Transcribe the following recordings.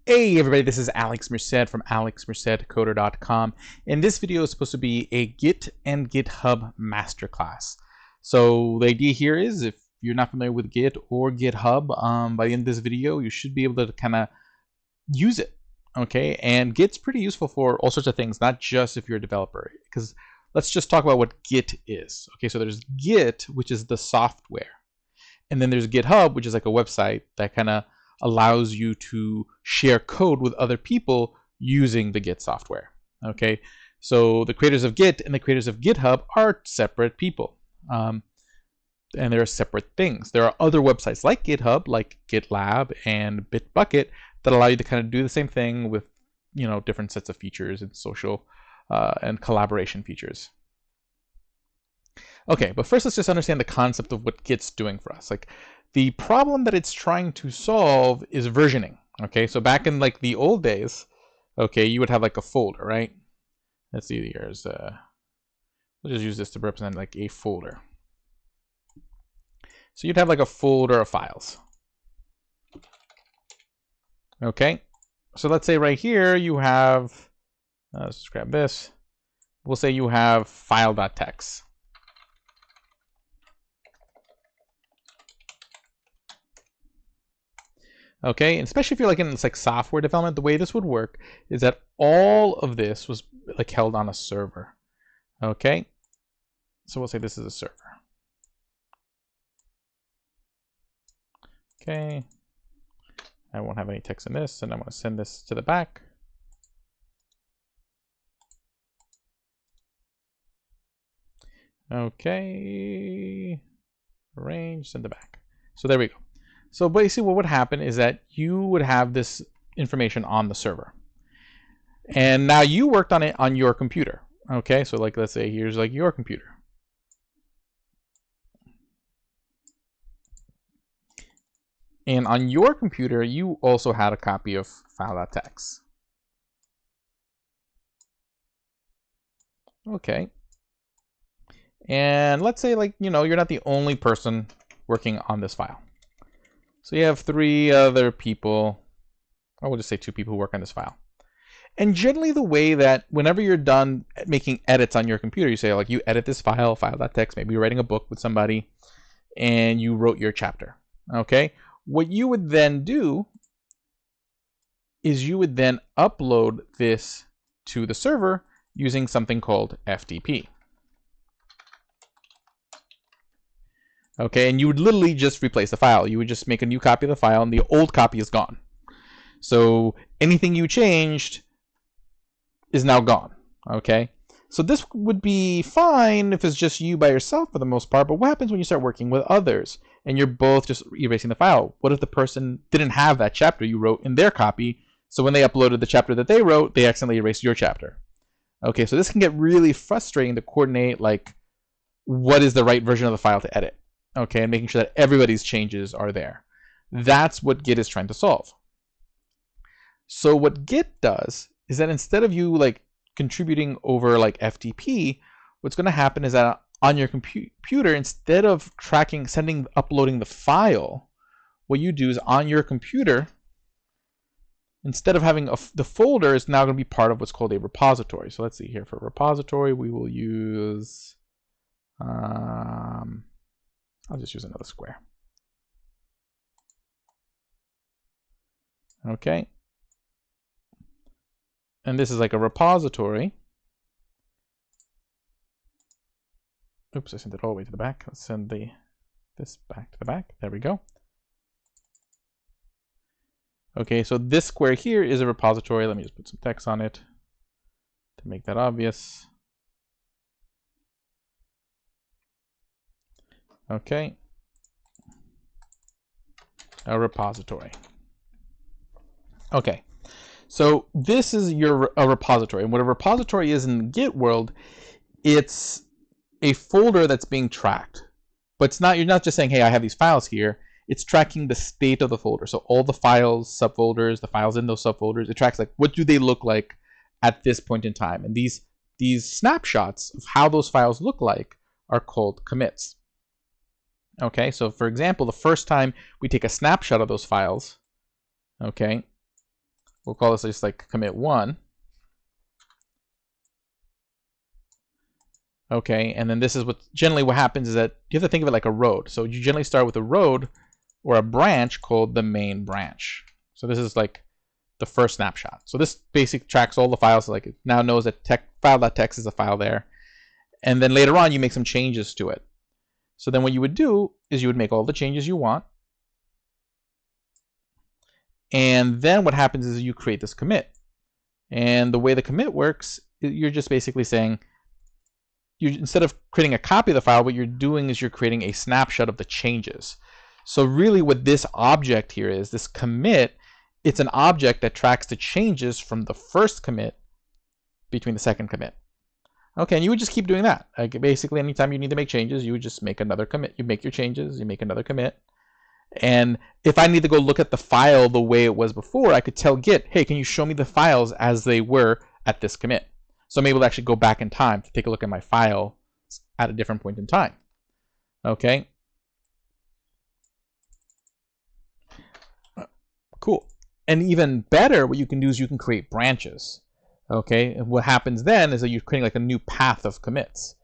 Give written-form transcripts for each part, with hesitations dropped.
Hey everybody, this is Alex Merced from alexmercedcoder.com, and this video is supposed to be a Git and GitHub masterclass. So the idea here is, if you're not familiar with Git or GitHub, by the end of this video you should be able to kind of use it. Okay, and Git's pretty useful for all sorts of things, not just if you're a developer, because let's just talk about what Git is. Okay, so there's Git, which is the software, and then there's GitHub, which is like a website that kind of allows you to share code with other people using the Git software. Okay, so the creators of Git and the creators of GitHub are separate people, and they're separate things. There are other websites like GitHub, like GitLab and Bitbucket, that allow you to kind of do the same thing with, you know, different sets of features and social and collaboration features. Okay, but first let's just understand the concept of what Git's doing for us. Like, the problem that it's trying to solve is versioning. Okay, so back in like the old days, okay, you would have like a folder, right? Let's see, here's we'll just use this to represent like a folder. So you'd have like a folder of files. Okay, so let's say right here you have, let's just grab this. We'll say you have file.txt. Okay, and especially if you're like in this like software development, the way this would work is that all of this was like held on a server. Okay, so we'll say this is a server. Okay, I won't have any text in this, and I'm going to send this to the back. Okay, arrange, send the back. So there we go. So basically what would happen is that you would have this information on the server, and now you worked on it on your computer. Okay, so like let's say here's like your computer, and on your computer you also had a copy of file.txt. Okay, and let's say, like, you know, you're not the only person working on this file. So you have 3 other people, I will just say 2 people who work on this file. And generally the way that whenever you're done making edits on your computer, you say like you edit this file, file.txt, maybe you're writing a book with somebody and you wrote your chapter. Okay, what you would then do is you would then upload this to the server using something called FTP. Okay, and you would literally just replace the file. You would just make a new copy of the file, and the old copy is gone. So anything you changed is now gone. Okay, so this would be fine if it's just you by yourself for the most part, but what happens when you start working with others and you're both just erasing the file? What if the person didn't have that chapter you wrote in their copy, so when they uploaded the chapter that they wrote, they accidentally erased your chapter? Okay, so this can get really frustrating to coordinate, like, what is the right version of the file to edit. Okay, and making sure that everybody's changes are there. That's what Git is trying to solve. So what Git does is that instead of you like contributing over like FTP, what's going to happen is that on your computer, instead of uploading the file, what you do is on your computer, instead of having the folder, is now going to be part of what's called a repository. So let's see here, for repository we will use I'll just use another square. Okay. And this is like a repository. Oops, I sent it all the way to the back. Let's send this back to the back. There we go. Okay, so this square here is a repository. Let me just put some text on it to make that obvious. Okay, a repository. Okay, so this is a repository, and what a repository is in the Git world, it's a folder that's being tracked. But it's not, you're not just saying, hey, I have these files here. It's tracking the state of the folder. So all the files, subfolders, the files in those subfolders, it tracks like what do they look like at this point in time. And these snapshots of how those files look like are called commits. Okay, so for example, the first time we take a snapshot of those files, okay, We'll call this just like commit 1. Okay, and then this is what generally what happens is that you have to think of it like a road. So you generally start with a road or a branch called the main branch. So this is like the first snapshot. So this basically tracks all the files. Like it now knows that file.txt is a file there. And then later on, you make some changes to it. So then what you would do is you would make all the changes you want. And then what happens is you create this commit. And the way the commit works, you're just basically saying, instead of creating a copy of the file, what you're doing is you're creating a snapshot of the changes. So really what this object here is, this commit, it's an object that tracks the changes from the first commit between the second commit. Okay, and you would just keep doing that. Like basically, anytime you need to make changes, you would just make another commit. You make your changes, you make another commit. And if I need to go look at the file the way it was before, I could tell Git, hey, can you show me the files as they were at this commit? So I'm able to actually go back in time to take a look at my file at a different point in time. Okay. Cool. And even better, what you can do is you can create branches. Okay, and what happens then is that you're creating like a new path of commits.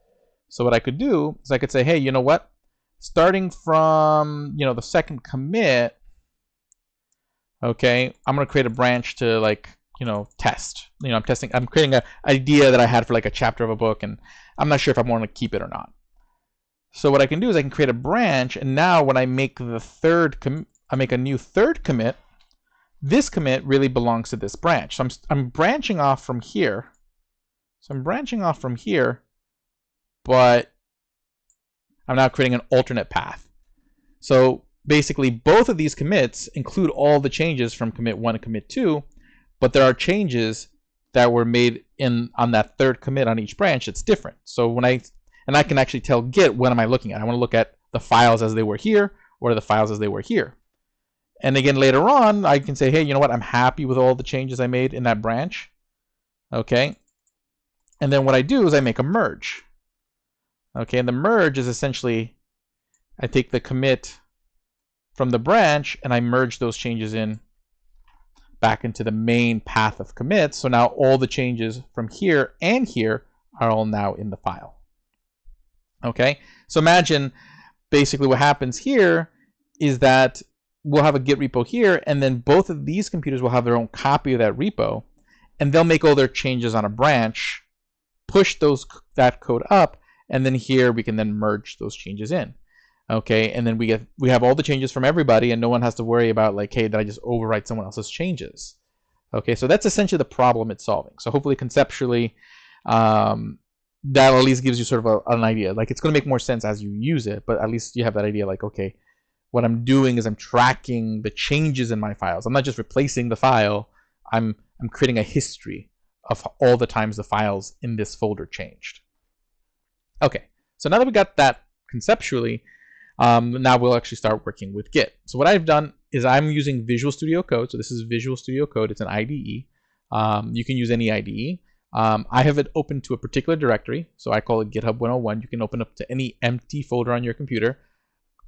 So what I could do is I could say, hey, you know what? Starting from, the second commit, okay, I'm gonna create a branch to like, test. I'm creating an idea that I had for like a chapter of a book, and I'm not sure if I want to keep it or not. So what I can do is I can create a branch, and now when I make the I make a new third commit. This commit really belongs to this branch. So I'm branching off from here. So I'm branching off from here, but I'm now creating an alternate path. So basically both of these commits include all the changes from commit 1 and commit 2, but there are changes that were made on that third commit on each branch. It's different. So I can actually tell Git, what am I looking at? I want to look at the files as they were here or the files as they were here. And again, later on, I can say, hey, you know what? I'm happy with all the changes I made in that branch. Okay. And then what I do is I make a merge. Okay. And the merge is essentially, I take the commit from the branch and I merge those changes in back into the main path of commits. So now all the changes from here and here are all now in the file. Okay. So imagine basically what happens here is that we'll have a Git repo here, and then both of these computers will have their own copy of that repo, and they'll make all their changes on a branch, push that code up, and then here we can then merge those changes in. Okay, and then we have all the changes from everybody, and no one has to worry about like, hey, did I just overwrite someone else's changes? Okay, so that's essentially the problem it's solving. So hopefully conceptually, that at least gives you sort of an idea. Like it's going to make more sense as you use it, but at least you have that idea like, okay, what I'm doing is I'm tracking the changes in my files. I'm not just replacing the file. I'm creating a history of all the times the files in this folder changed. Okay, so now that we got that conceptually, now we'll actually start working with Git. So what I've done is I'm using Visual Studio Code. So this is Visual Studio Code. It's an IDE. You can use any IDE. I have it open to a particular directory. So I call it GitHub 101. You can open up to any empty folder on your computer.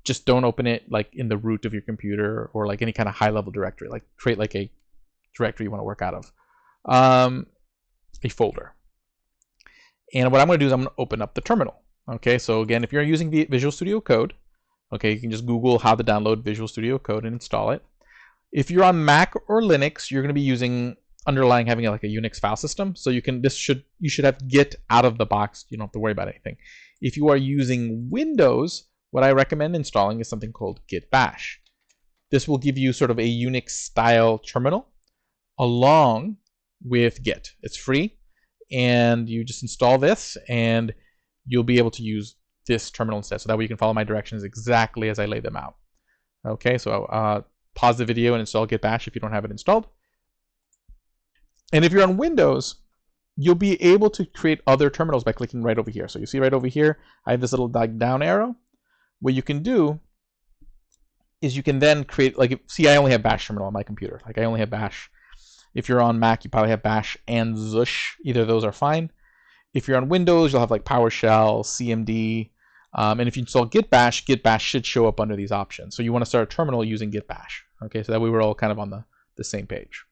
Just don't open it like in the root of your computer or like any kind of high level directory. Like create like a directory you want to work out of, a folder. And what I'm going to do is I'm going to open up the terminal. Okay, so again, if you're using Visual Studio Code, okay, you can just Google how to download Visual Studio Code and install it. If you're on Mac or Linux, you're going to be using having like a Unix file system. So you should have Git out of the box. You don't have to worry about anything. If you are using Windows, what I recommend installing is something called Git Bash. This will give you sort of a Unix style terminal along with Git. It's free, and you just install this and you'll be able to use this terminal instead. So that way you can follow my directions exactly as I lay them out. Okay, so pause the video and install Git Bash if you don't have it installed. And if you're on Windows, you'll be able to create other terminals by clicking right over here. So you see right over here, I have this little down arrow. What you can do is you can then create, like, see, I only have Bash terminal on my computer. Like, I only have Bash. If you're on Mac, you probably have Bash and Ssh. Either of those are fine. If you're on Windows, you'll have like PowerShell, CMD. And if you install Git Bash should show up under these options. So you want to start a terminal using Git Bash. Okay, so that way we're all kind of on the same page.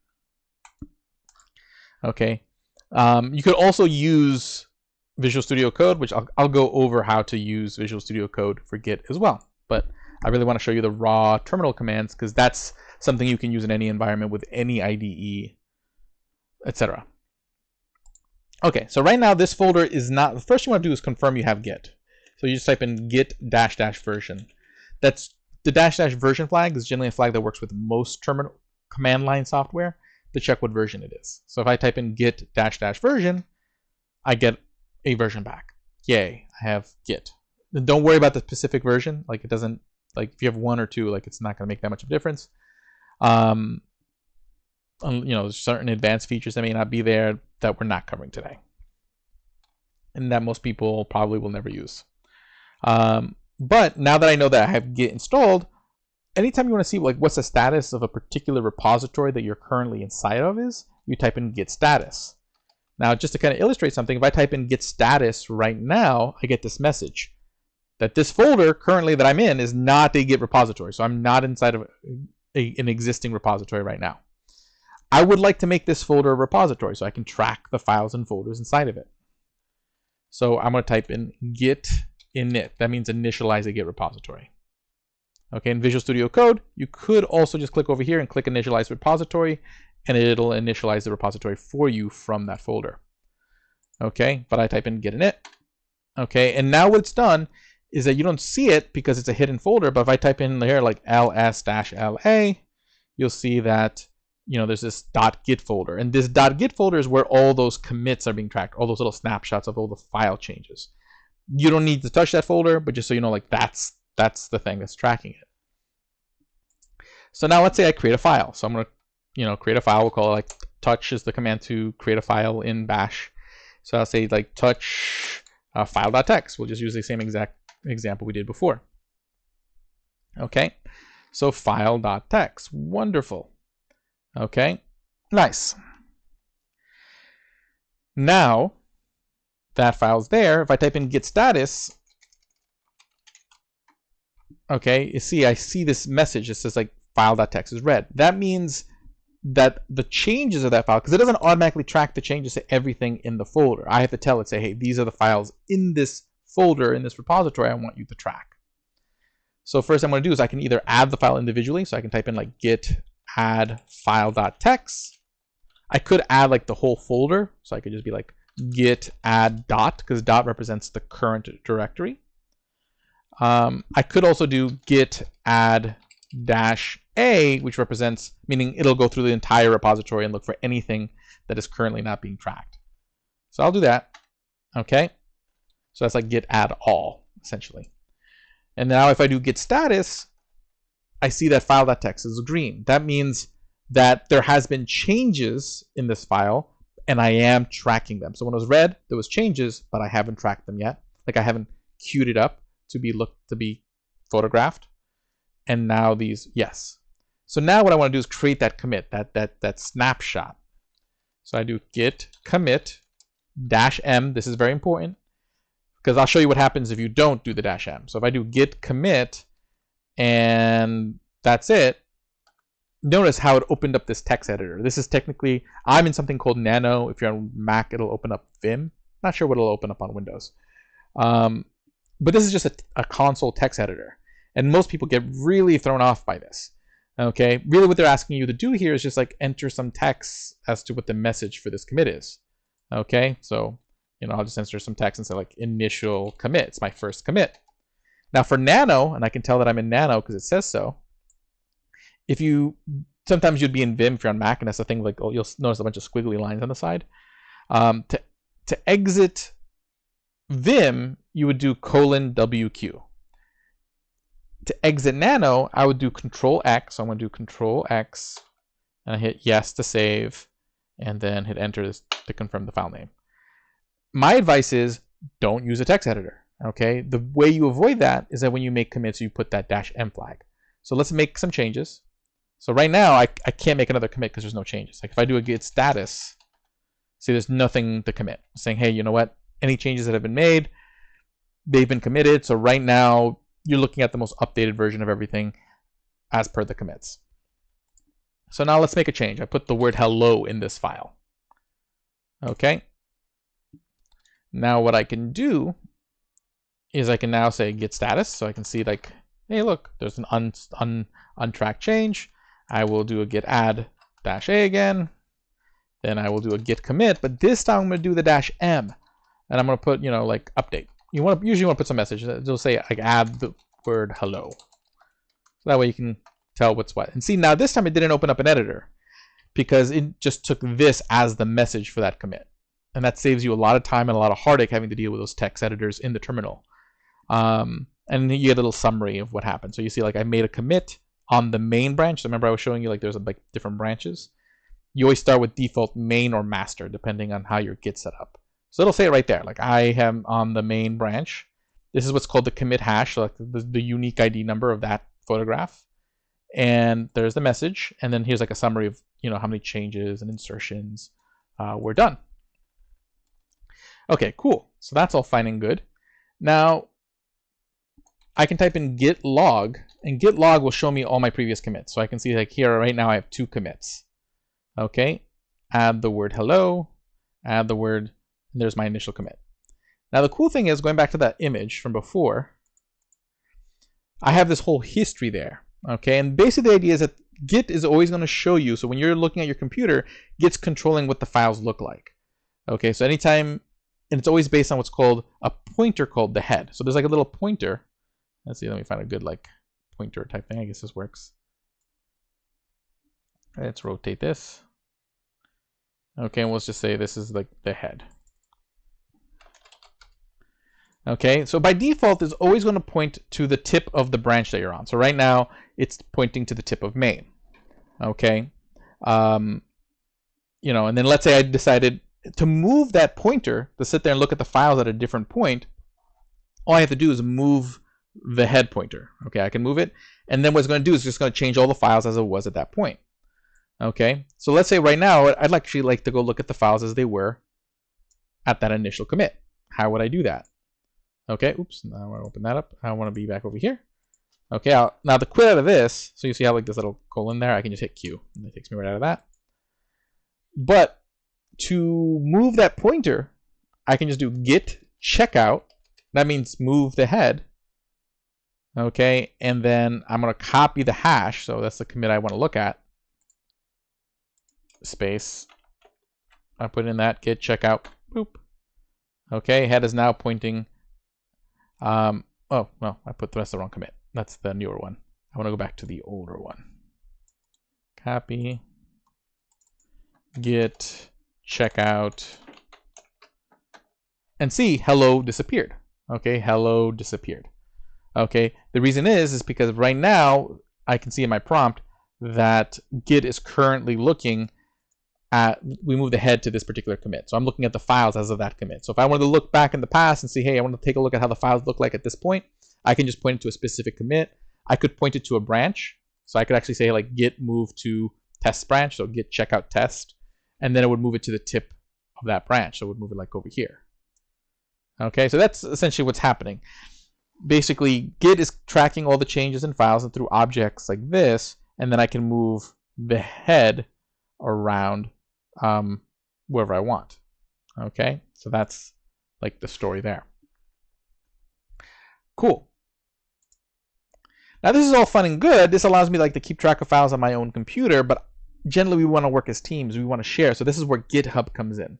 Okay. You could also use Visual Studio Code, which I'll go over how to use Visual Studio Code for Git as well. But I really want to show you the raw terminal commands because that's something you can use in any environment with any IDE, etc. Okay, so right now this folder is not, the first thing you want to do is confirm you have Git. So you just type in git -- version. That's the -- version flag is generally a flag that works with most terminal command line software to check what version it is. So if I type in git -- version, I get a version back. Yay, I have Git. And don't worry about the specific version. Like it doesn't, like if you have 1 or 2, like it's not going to make that much of a difference. You know, certain advanced features that may not be there that we're not covering today, and that most people probably will never use. But now that I know that I have Git installed, anytime you want to see like what's the status of a particular repository that you're currently inside of is, you type in Git Status. Now, just to kind of illustrate something, if I type in Git Status right now, I get this message that this folder currently that I'm in is not a Git repository. So I'm not inside of an existing repository right now. I would like to make this folder a repository so I can track the files and folders inside of it. So I'm going to type in Git Init. That means initialize a Git repository. Okay, in Visual Studio Code, you could also just click over here and click Initialize Repository, and it'll initialize the repository for you from that folder. Okay, but I type in Git Init. Okay, and now what it's done is that you don't see it because it's a hidden folder, but if I type in here like ls-la, you'll see that, you know, there's this .git folder, and this .git folder is where all those commits are being tracked, all those little snapshots of all the file changes. You don't need to touch that folder, but just so you know, like that's the thing that's tracking it. So now let's say I create a file. So I'm going to, you know, create a file. We'll call it like touch is the command to create a file in Bash. So I'll say like touch file.txt. We'll just use the same exact example we did before. Okay, so file.txt. Wonderful. Okay, nice. Now that file's there. If I type in Git Status, okay, you see, I see this message that says like file.txt is read. That means that the changes of that file, because it doesn't automatically track the changes to everything in the folder. I have to tell it, say, hey, these are the files in this folder, in this repository I want you to track. So first I'm going to do is I can either add the file individually, so I can type in like git add file.txt. I could add like the whole folder, so I could just be like git add dot, because dot represents the current directory. I could also do git add -a, which represents, meaning it'll go through the entire repository and look for anything that is currently not being tracked. So I'll do that. Okay, so that's like git add all essentially. And now if I do git status, I see that file.txt is green. That means that there has been changes in this file and I am tracking them. So when it was red, there was changes, but I haven't tracked them yet. Like I haven't queued it up to be photographed. And now these, yes. So now what I want to do is create that commit, that snapshot. So I do git commit -m. This is very important because I'll show you what happens if you don't do the -m. So if I do git commit and that's it, notice how it opened up this text editor. This is technically, I'm in something called Nano. If you're on Mac, it'll open up Vim. Not sure what it'll open up on Windows. But this is just a console text editor. And most people get really thrown off by this. Okay, really what they're asking you to do here is just like enter some text as to what the message for this commit is. Okay, so, you know, I'll just enter some text and say like initial commit. It's my first commit. Now for Nano, and I can tell that I'm in Nano because it says so. If you, sometimes you'd be in Vim if you're on Mac, and that's the thing, like, oh, you'll notice a bunch of squiggly lines on the side. To exit Vim, you would do :WQ. To exit Nano, I would do Control-X. So I'm going to do Control-X, and I hit yes to save, and then hit enter to confirm the file name. My advice is don't use a text editor. Okay, the way you avoid that is that when you make commits, you put that -m flag. So let's make some changes. So right now, I can't make another commit because there's no changes. Like if I do a git status, see, there's nothing to commit. I'm saying, hey, you know what? Any changes that have been made, they've been committed. So right now, you're looking at the most updated version of everything as per the commits. So now let's make a change. I put the word hello in this file. Okay. Now what I can do is I can now say Git Status, so I can see like, hey, look, there's an untracked change. I will do a Git Add -a again. Then I will do a Git Commit, but this time I'm going to do the -m, and I'm going to put, you know, like update. You usually want to put some message. It'll say like add the word hello. So that way you can tell what's what. And see, now this time it didn't open up an editor because it just took this as the message for that commit. And that saves you a lot of time and a lot of heartache having to deal with those text editors in the terminal. And you get a little summary of what happened. So you see, like, I made a commit on the main branch. So remember I was showing you like there's like different branches. You always start with default main or master depending on how your Git set up. So it'll say it right there, like I am on the main branch. This is what's called the commit hash, so like the unique ID number of that photograph. And there's the message, and then here's like a summary of, you know, how many changes and insertions were done. Okay, cool. So that's all fine and good. Now I can type in Git Log, and Git Log will show me all my previous commits. So I can see like here right now I have 2 commits. Okay, add the word hello, add the word, and there's my initial commit. Now the cool thing is, going back to that image from before, I have this whole history there. Okay, and basically the idea is that Git is always going to show you, so when you're looking at your computer, Git's controlling what the files look like. Okay, so anytime, and it's always based on what's called a pointer called the head. So there's like a little pointer. Let's see, let me find a good like pointer type thing. I guess this works. Let's rotate this. Okay, and let's just say this is like the head. Okay, so by default, it's always going to point to the tip of the branch that you're on. So right now, it's pointing to the tip of main. Okay, you know, and then let's say I decided to move that pointer to sit there and look at the files at a different point. All I have to do is move the head pointer. Okay, I can move it, and then what it's going to do is just going to change all the files as it was at that point. Okay, so let's say right now I'd actually like to go look at the files as they were at that initial commit. How would I do that? Okay, oops, now I want to open that up. I want to be back over here. Okay, now to quit out of this, so you see how like this little colon there, I can just hit Q, and it takes me right out of that. But to move that pointer, I can just do git checkout. That means move the head. Okay, and then I'm going to copy the hash, so that's the commit I want to look at. Space. I put in that git checkout. Boop. Okay, head is now pointing. Oh, no, that's the wrong commit. That's the newer one. I want to go back to the older one. Copy. Git checkout. And see, hello disappeared. Okay, hello disappeared. Okay, the reason is because right now I can see in my prompt that Git is currently looking at, we move the head to this particular commit. So I'm looking at the files as of that commit. So if I wanted to look back in the past and see, hey, I want to take a look at how the files look like at this point, I can just point it to a specific commit. I could point it to a branch. So I could actually say like git move to test branch, so git checkout test, and then it would move it to the tip of that branch. So it would move it like over here. Okay, so that's essentially what's happening. Basically, Git is tracking all the changes in files and through objects like this, and then I can move the head around wherever I want. Okay, so that's like the story there. Cool. Now this is all fun and good. This allows me like to keep track of files on my own computer, but generally we want to work as teams. We want to share. So this is where GitHub comes in.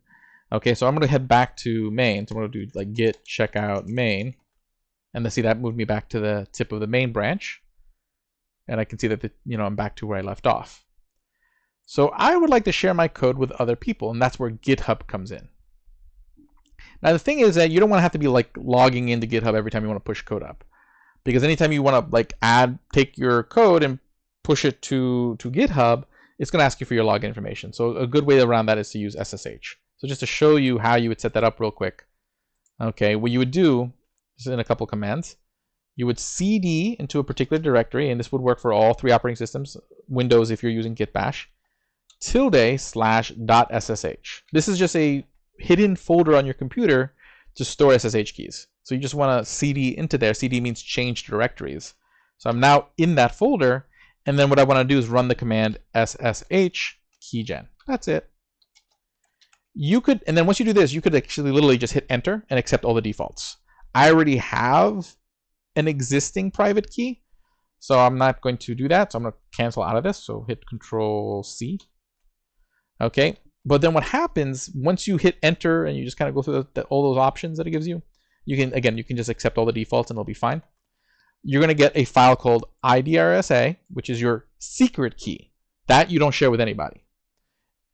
Okay, so I'm going to head back to main. So I'm going to do like git checkout main. And see, that moved me back to the tip of the main branch. And I can see that I'm back to where I left off. So I would like to share my code with other people, and that's where GitHub comes in. Now the thing is that you don't want to have to be like logging into GitHub every time you want to push code up. Because anytime you want to like take your code and push it to GitHub, it's going to ask you for your login information. So a good way around that is to use SSH. So just to show you how you would set that up real quick. Okay, what you would do, this is in a couple commands, you would cd into a particular directory, and this would work for all 3 operating systems, Windows if you're using Git Bash, ~/.ssh. This is just a hidden folder on your computer to store SSH keys. So you just want to cd into there. Cd means change directories. So I'm now in that folder, and then what I want to do is run the command ssh keygen. That's it. You could, and then once you do this, you could actually literally just hit enter and accept all the defaults. I already have an existing private key, so I'm not going to do that. So I'm going to cancel out of this. So hit Control C. Okay. But then what happens once you hit enter and you just kind of go through all those options that it gives you, you can just accept all the defaults and it'll be fine. You're going to get a file called IDRSA, which is your secret key that you don't share with anybody.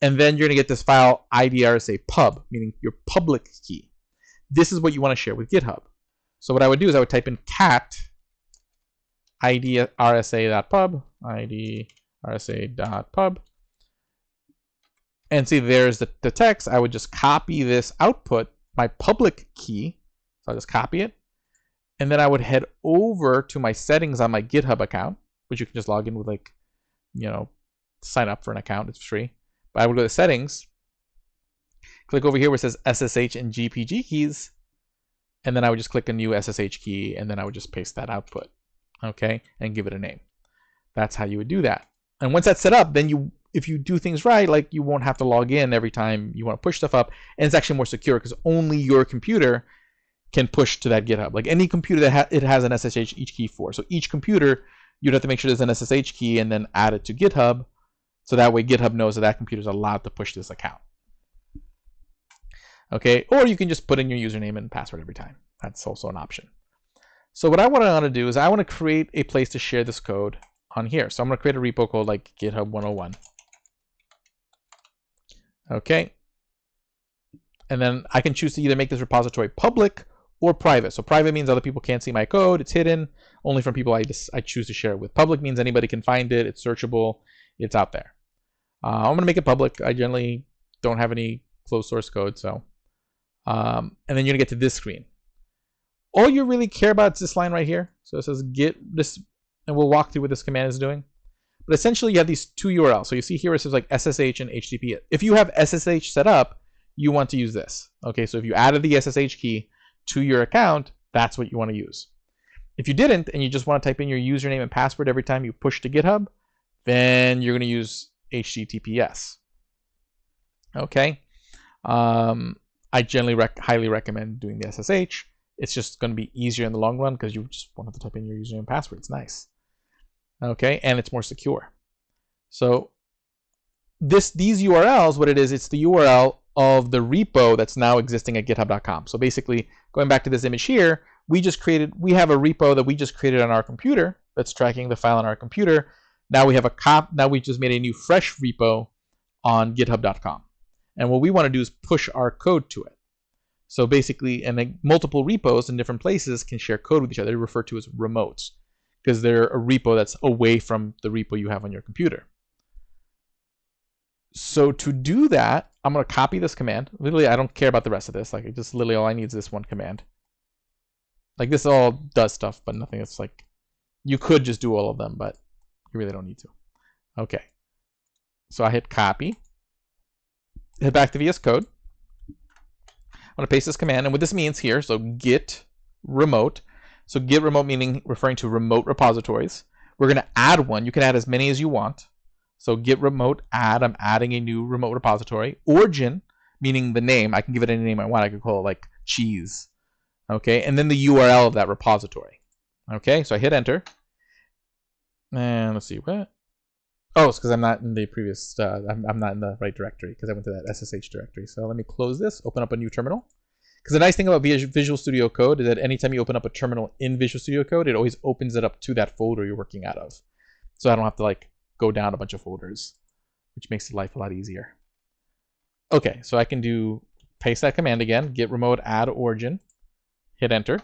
And then you're going to get this file IDRSA pub, meaning your public key. This is what you want to share with GitHub. So what I would do is I would type in cat idrsa.pub, idrsa.pub, and see there's the text. I would just copy this output, my public key. So I'll just copy it. And then I would head over to my settings on my GitHub account, which you can just log in with, like, sign up for an account. It's free. But I would go to settings, click over here where it says SSH and GPG keys, and then I would just click a new SSH key, and then I would just paste that output, okay, and give it a name. That's how you would do that. And once that's set up, then if you do things right, like, you won't have to log in every time you want to push stuff up, and it's actually more secure because only your computer can push to that GitHub. Like any computer that it has an SSH each key for. So each computer, you'd have to make sure there's an SSH key and then add it to GitHub. So that way GitHub knows that computer is allowed to push this account. Okay, or you can just put in your username and password every time. That's also an option. So what I want to do is I want to create a place to share this code on here. So I'm going to create a repo called like GitHub 101. Okay. And then I can choose to either make this repository public or private. So private means other people can't see my code. It's hidden only from people I choose to share it with. Public means anybody can find it. It's searchable. It's out there. I'm going to make it public. I generally don't have any closed source code. So, and then you're going to get to this screen. All you really care about is this line right here. So it says git this, and we'll walk through what this command is doing. But essentially you have these two URLs. So you see here it says like SSH and HTTP. If you have SSH set up, you want to use this. Okay, so if you added the SSH key to your account, that's what you want to use. If you didn't, and you just want to type in your username and password every time you push to GitHub, then you're going to use HTTPS. Okay. I generally highly recommend doing the SSH. It's just going to be easier in the long run because you just won't have to type in your username and password. It's nice. Okay, and it's more secure. So these URLs, what it is, it's the URL of the repo that's now existing at github.com. So basically, going back to this image here, we have a repo that we just created on our computer that's tracking the file on our computer. Now we have now we just made a new fresh repo on github.com. And what we want to do is push our code to it. So basically, and then multiple repos in different places can share code with each other. They're referred to as remotes because they're a repo that's away from the repo you have on your computer. So to do that, I'm going to copy this command. Literally, I don't care about the rest of this. Like, it just literally all I need is this one command. Like, this all does stuff, but nothing that's like, you could just do all of them, but you really don't need to. Okay. So I hit copy. Head back to VS Code. I'm going to paste this command. And what this means here, so git remote. So git remote meaning referring to remote repositories. We're going to add one. You can add as many as you want. So git remote add, I'm adding a new remote repository. Origin, meaning the name. I can give it any name I want. I could call it like cheese. Okay, and then the URL of that repository. Okay, so I hit enter. And let's see, what? Oh, it's because I'm not in the previous, I'm not in the right directory because I went to that SSH directory. So let me close this, open up a new terminal. Because the nice thing about Visual Studio Code is that anytime you open up a terminal in Visual Studio Code, it always opens it up to that folder you're working out of. So I don't have to like go down a bunch of folders, which makes life a lot easier. Okay, so I can paste that command again, git remote add origin, hit enter.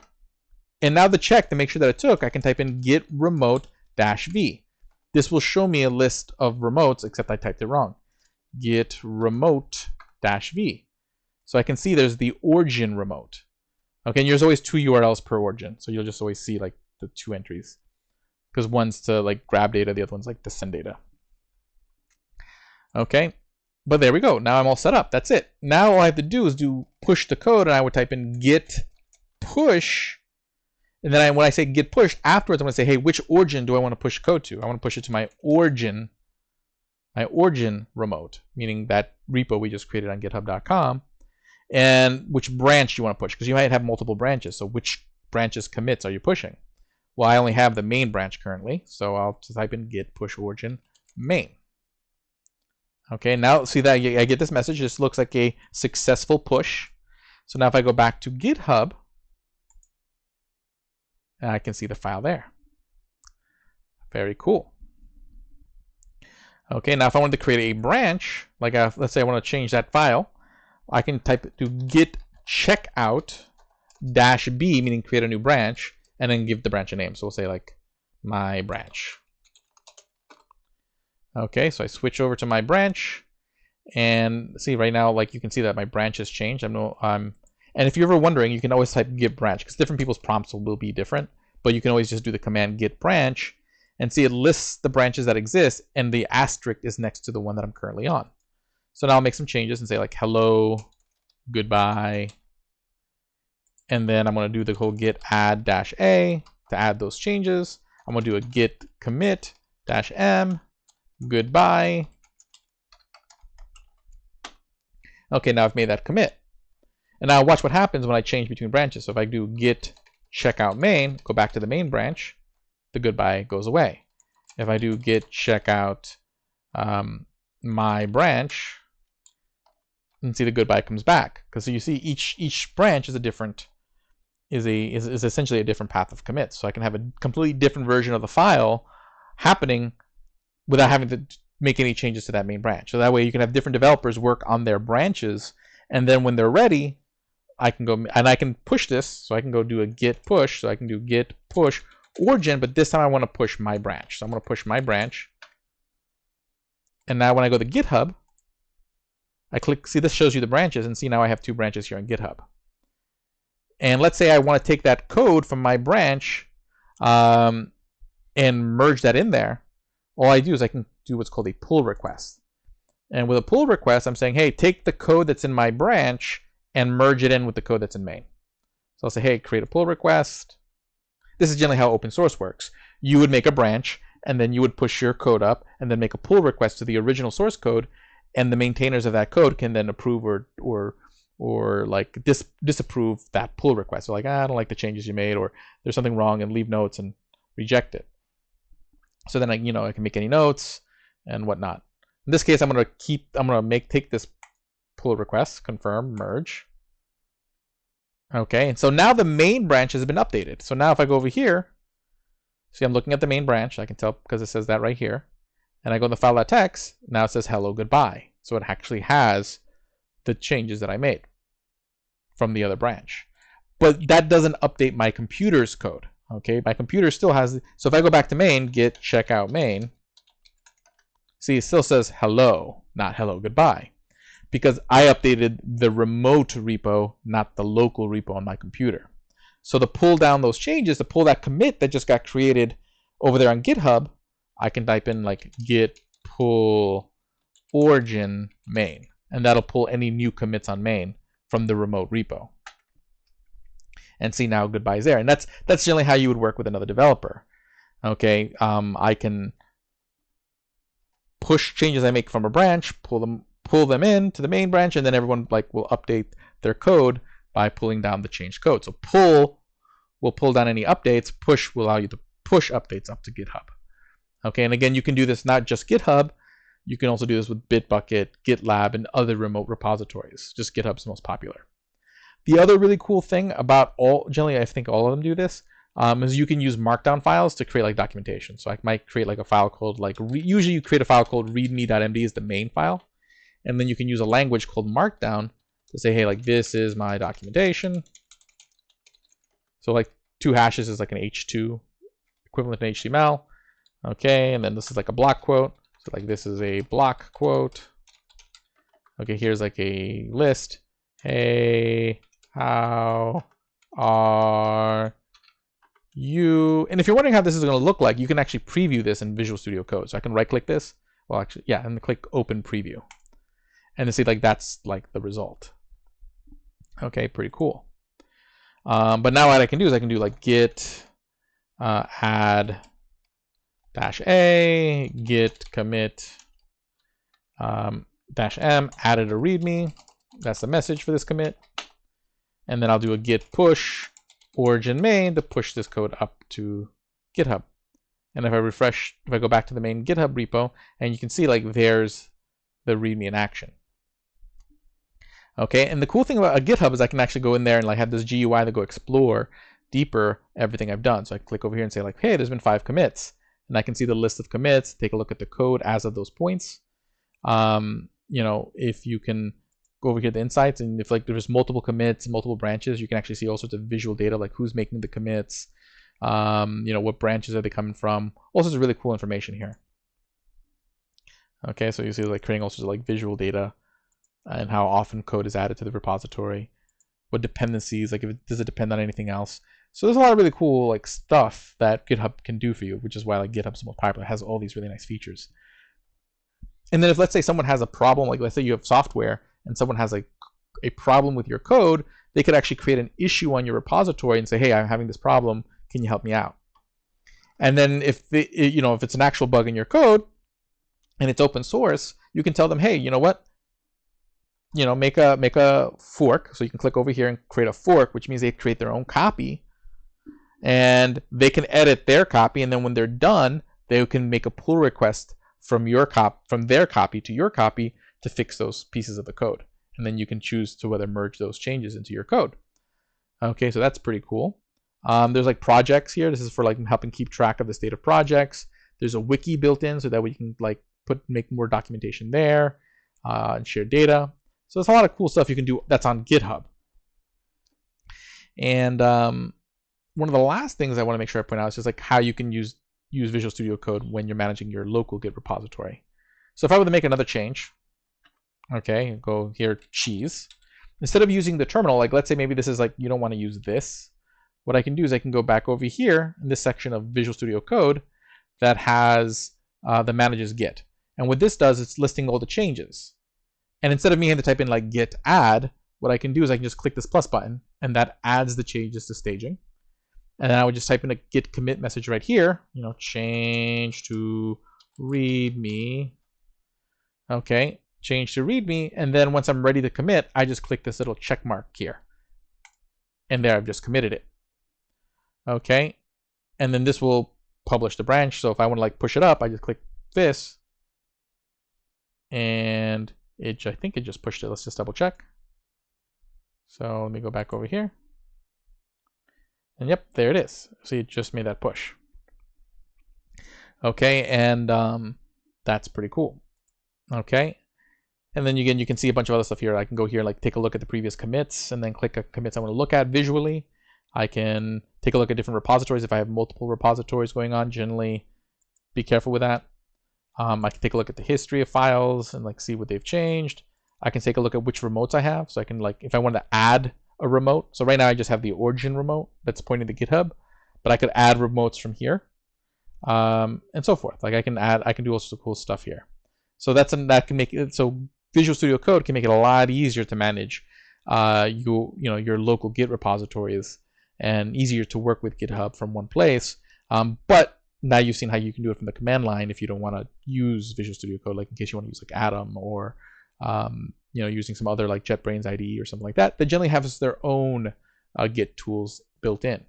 And now the check to make sure that it took, I can type in git remote -v. This will show me a list of remotes, except I typed it wrong. Git remote -v. So I can see there's the origin remote. Okay, and there's always two URLs per origin. So you'll just always see like the two entries. Because one's to like grab data, the other one's like to send data. Okay, but there we go. Now I'm all set up. That's it. Now all I have to do is push the code, and I would type in git push. And then when I say git push, afterwards I'm going to say, hey, which origin do I want to push code to? I want to push it to my origin remote, meaning that repo we just created on github.com, and which branch you want to push, because you might have multiple branches. So which branches commits are you pushing? Well, I only have the main branch currently, so I'll just type in git push origin main. Okay, now see that I get this message. This looks like a successful push. So now if I go back to GitHub, I can see the file there. Very cool. Okay, now if I wanted to create a branch, like let's say I want to change that file, I can type to git checkout -b, meaning create a new branch, and then give the branch a name. So we'll say like my branch. Okay, so I switch over to my branch, and see right now, like you can see that my branch has changed. And if you're ever wondering, you can always type git branch, because different people's prompts will be different, but you can always just do the command git branch, and see it lists the branches that exist, and the asterisk is next to the one that I'm currently on. So now I'll make some changes and say like hello, goodbye, and then I'm going to do the whole git add -a to add those changes. I'm going to do a git commit -m, goodbye. Okay, now I've made that commit. And now watch what happens when I change between branches. So if I do git checkout main, go back to the main branch, the goodbye goes away. If I do git checkout my branch, and see the goodbye comes back, because you see each branch is a different is essentially a different path of commit. So I can have a completely different version of the file happening without having to make any changes to that main branch. So that way you can have different developers work on their branches, and then when they're ready, I can go and I can push this. So I can go do a git push. So I can do git push origin, but this time I want to push my branch. So I'm going to push my branch. And now when I go to GitHub, I click, see this shows you the branches, and see now I have 2 branches here on GitHub. And let's say I want to take that code from my branch and merge that in there. All I do is I can do what's called a pull request. And with a pull request, I'm saying, hey, take the code that's in my branch and merge it in with the code that's in main. So I'll say, hey, create a pull request. This is generally how open source works. You would make a branch, and then you would push your code up, and then make a pull request to the original source code, and the maintainers of that code can then approve or like disapprove that pull request. So like, I don't like the changes you made, or there's something wrong, and leave notes and reject it. So then I can make any notes and whatnot. In this case, I'm gonna take this pull request, confirm, merge. Okay, and so now the main branch has been updated. So now if I go over here, see I'm looking at the main branch, I can tell because it says that right here. And I go in the file.txt, now it says hello, goodbye. So it actually has the changes that I made from the other branch. But that doesn't update my computer's code. Okay, my computer still has, so if I go back to main, git checkout main, see it still says hello, not hello, goodbye. Because I updated the remote repo, not the local repo on my computer. So to pull down those changes, to pull that commit that just got created over there on GitHub, I can type in like git pull origin main, and that'll pull any new commits on main from the remote repo. And see now goodbye is there. And that's generally how you would work with another developer. Okay, I can push changes I make from a branch, pull them in to the main branch, and then everyone will update their code by pulling down the changed code. So pull will pull down any updates, push will allow you to push updates up to GitHub. Okay, and again, you can do this not just GitHub, you can also do this with Bitbucket, GitLab, and other remote repositories. Just GitHub's the most popular. The other really cool thing about generally I think all of them do this, is you can use markdown files to create like documentation. So I might create like a file called usually you create a file called readme.md is the main file. And then you can use a language called markdown to say, hey, like this is my documentation. So like 2 hashes is like an H2 equivalent to HTML. Okay, and then this is like a block quote. So like this is a block quote. Okay, here's like a list. Hey, how are you? And if you're wondering how this is going to look like, you can actually preview this in Visual Studio Code. So I can right click this. Well, actually, yeah, and click open preview. And to see like that's like the result. Okay, pretty cool. But now what I can do is I can do like git add -a, git commit -m, added a README. That's the message for this commit. And then I'll do a git push origin main to push this code up to GitHub. And if I refresh, if I go back to the main GitHub repo, and you can see like there's the README in action. Okay, and the cool thing about a GitHub is I can actually go in there and like have this GUI to go explore deeper everything I've done. So I click over here and say like, hey, there's been 5 commits. And I can see the list of commits, take a look at the code as of those points. You know, if you can go over here to insights, and if like there's multiple commits, multiple branches, you can actually see all sorts of visual data, like who's making the commits, you know, what branches are they coming from, all sorts of really cool information here. Okay, so you see like creating all sorts of like visual data and how often code is added to the repository, what dependencies, like if it, does it depend on anything else. So there's a lot of really cool like stuff that GitHub can do for you, which is why like GitHub's most popular. It has all these really nice features. And then if let's say someone has a problem, like let's say you have software and someone has like a problem with your code, they could actually create an issue on your repository and say, hey, I'm having this problem, can you help me out? And then if you know, if it's an actual bug in your code and it's open source, you can tell them, hey, you know what? You know, make a fork. So you can click over here and create a fork, which means they create their own copy, and they can edit their copy. And then when they're done, they can make a pull request from your from their copy to your copy to fix those pieces of the code. And then you can choose to whether merge those changes into your code. Okay, so that's pretty cool. There's like projects here. This is for like helping keep track of the state of projects. There's a wiki built in so that we can like make more documentation there and share data. So there's a lot of cool stuff you can do that's on GitHub. And one of the last things I want to make sure I point out is just like how you can use Visual Studio Code when you're managing your local Git repository. So if I were to make another change, okay, go here, cheese. Instead of using the terminal, like let's say maybe this is like you don't want to use this. What I can do is I can go back over here in this section of Visual Studio Code that has that manages Git. And what this does, it's listing all the changes. And instead of me having to type in like git add, what I can do is I can just click this plus button, and that adds the changes to staging. And then I would just type in a git commit message right here, you know, change to readme. Okay, change to readme. And then once I'm ready to commit, I just click this little check mark here. And there I've just committed it. Okay, and then this will publish the branch. So if I want to like push it up, I just click this. And I think it just pushed it. Let's just double check. So let me go back over here. And yep, there it is. See, it just made that push. Okay, and that's pretty cool. Okay, and then again, you can see a bunch of other stuff here. I can go here, like take a look at the previous commits, and then click a commits I want to look at visually. I can take a look at different repositories if I have multiple repositories going on. Generally, be careful with that. I can take a look at the history of files and like see what they've changed. I can take a look at which remotes I have. So I can like, if I wanted to add a remote. So right now I just have the origin remote that's pointing to GitHub, but I could add remotes from here, and so forth. Like I can do all sorts of cool stuff here. So that can make it so Visual Studio Code can make it a lot easier to manage your local Git repositories and easier to work with GitHub from one place. But now you've seen how you can do it from the command line if you don't want to use Visual Studio Code, like in case you want to use like Atom or using some other like JetBrains IDE or something like that. They generally have their own Git tools built in.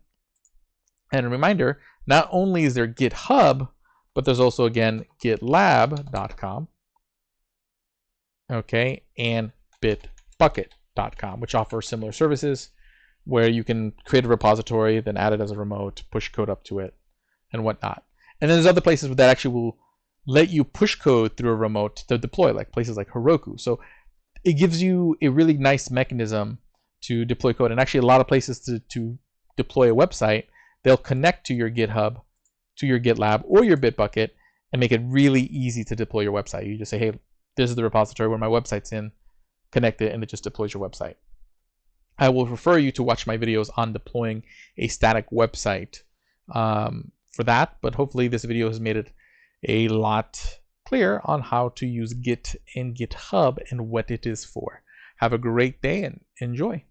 And a reminder, not only is there GitHub, but there's also again gitlab.com, okay, and bitbucket.com, which offer similar services where you can create a repository, then add it as a remote, push code up to it, and whatnot. And then there's other places that actually will let you push code through a remote to deploy, like places like Heroku. So it gives you a really nice mechanism to deploy code. And actually a lot of places to deploy a website, they'll connect to your GitHub, to your GitLab, or your Bitbucket, and make it really easy to deploy your website. You just say, hey, this is the repository where my website's in, connect it, and it just deploys your website. I will refer you to watch my videos on deploying a static website for that, but hopefully this video has made it a lot clearer on how to use Git and GitHub and what it is for. Have a great day and enjoy.